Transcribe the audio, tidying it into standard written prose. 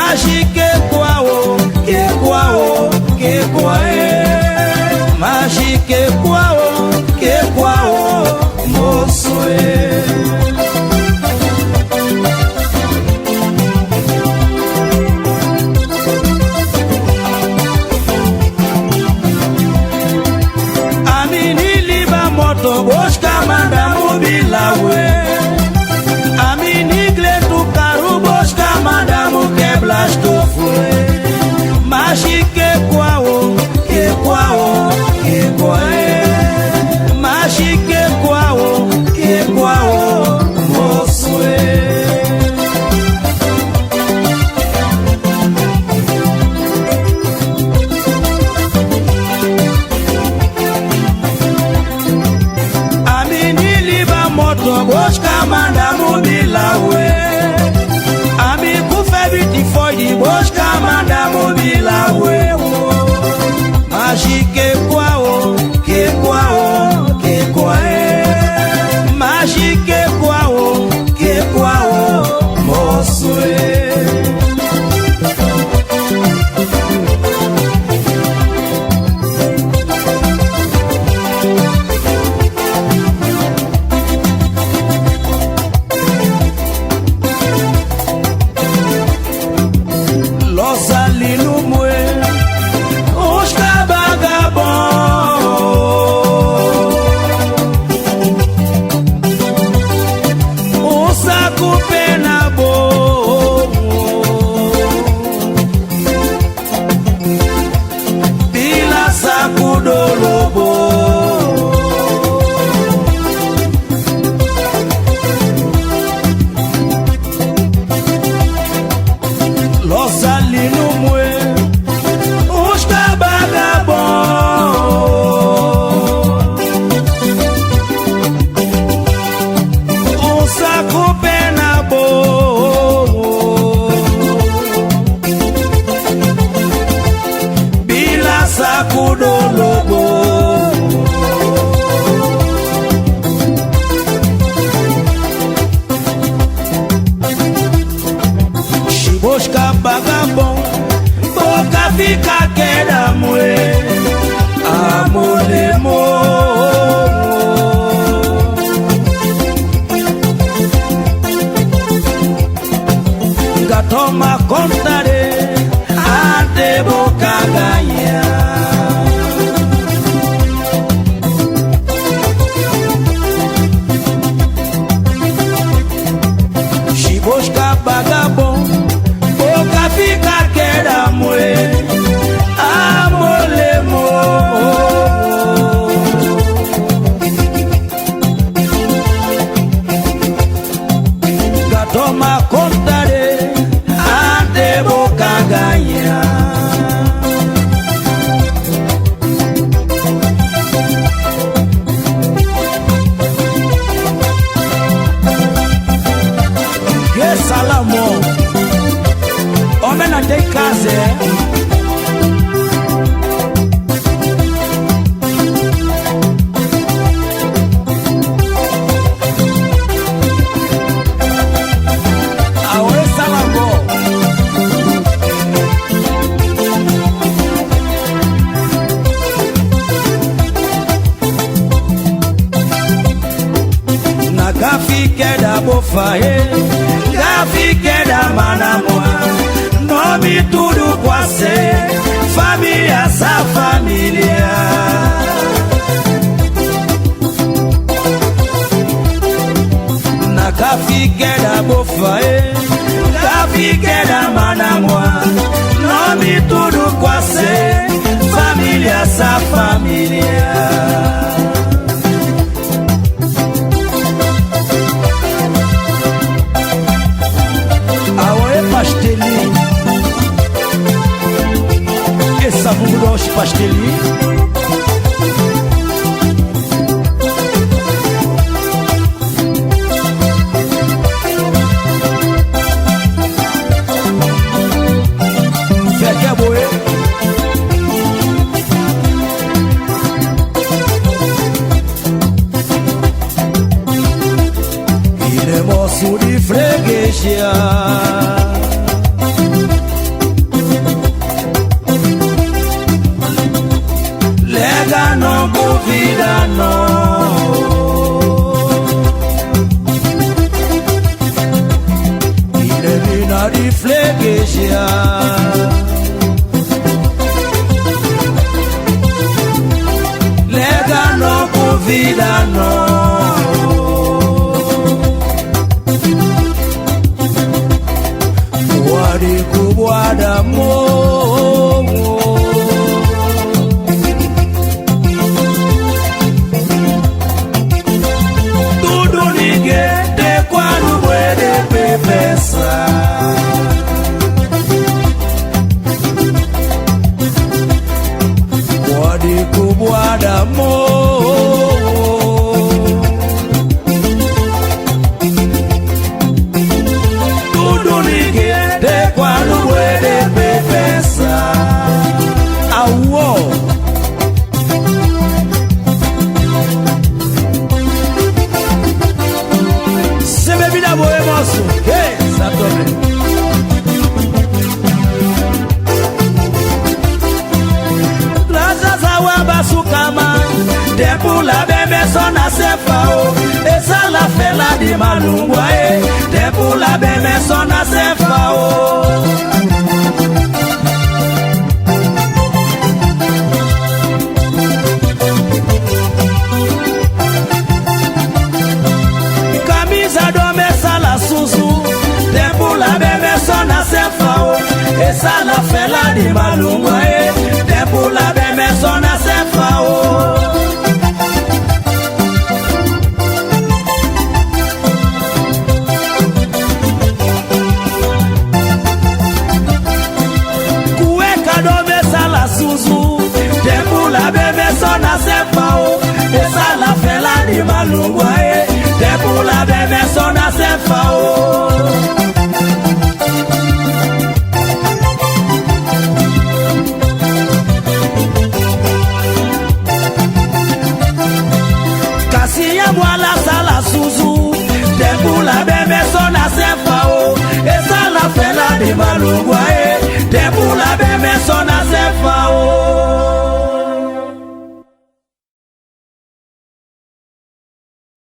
Machi que quao, que quae. Machi que quao, moço moto busca manda mobila we. Amini gletu karu busca manda mu queblas tu fue. Machi que quao, que quae. Machi que quao, moço busca manda mobila we. Amigo febiti foi de busca manda mobila we. Machi que quao, que quae. Machi que quao, moço busca vagabond, boca fica queda mulher, amolemo. Toma conta de ante boca ganha. Se busca vagabond, boca fica queda mulher, amolemo. Toma conta de ante boca ganha. Que salamo, homem não tem casa. Gafi queda bofaê, gafi queda manamoa. Nome tudo pode ser, família essa família. Na gafi queda bofaê, gafi queda manamoa. Nome tudo pode ser, família essa família. Pasteli, essa bugos pasteli. Fé que é boé. E de moço de freguesia. keshia legano kuvidano wadi kubwada mo tudu nigete kwanu mwede pepesa wadi kubwada mo tudu nigete kwanu mwede pepesa awo sebebida boye mosu hey satome Sukama Depula beme sona sefao Esa la fela di malungwa Depula beme sona sefao Camisa do mesa la suzu Depula beme sona sefao Esa la fela di malungwa Depula